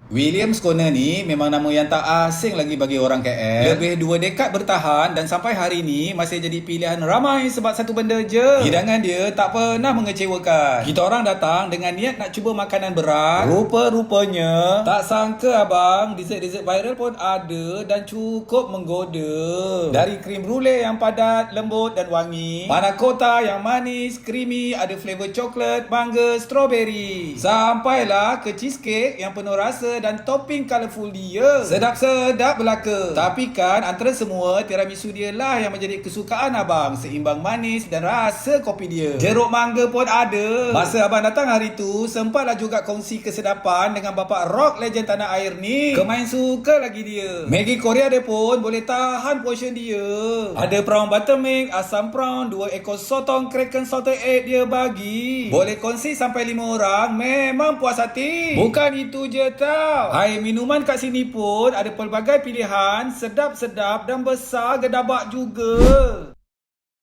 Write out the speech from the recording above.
Williams Corner ni memang nama yang tak asing lagi bagi orang KL. Lebih 2 dekad bertahan dan sampai hari ni masih jadi pilihan ramai sebab satu benda je. Hidangan dia tak pernah mengecewakan. Kita orang datang dengan niat nak cuba makanan berat. Rupa-rupanya tak sangka abang, dessert-dessert viral pun ada dan cukup menggoda. Dari krim brulee yang padat, lembut dan wangi, panna cotta yang manis, creamy, ada flavor coklat, mangga, strawberry. Sampailah ke cheesecake yang penuh rasa dan topping colourful dia. Sedap-sedap belaka. Tapi kan antara semua, tiramisu dia lah yang menjadi kesukaan abang. Seimbang manis dan rasa kopi dia. Jeruk mangga pun ada. Masa abang datang hari tu, sempatlah juga kongsi kesedapan dengan bapak rock legend tanah air ni. Kemain suka lagi dia. Maggi Korea dia pun boleh tahan portion dia. Ada prawn buttermilk, asam prawn, 2 ekor sotong kraken salted egg dia bagi. Boleh kongsi sampai 5 orang, memang puas hati. Bukan itu je tau. Air minuman kat sini pun ada pelbagai pilihan, sedap-sedap dan besar gedabak juga.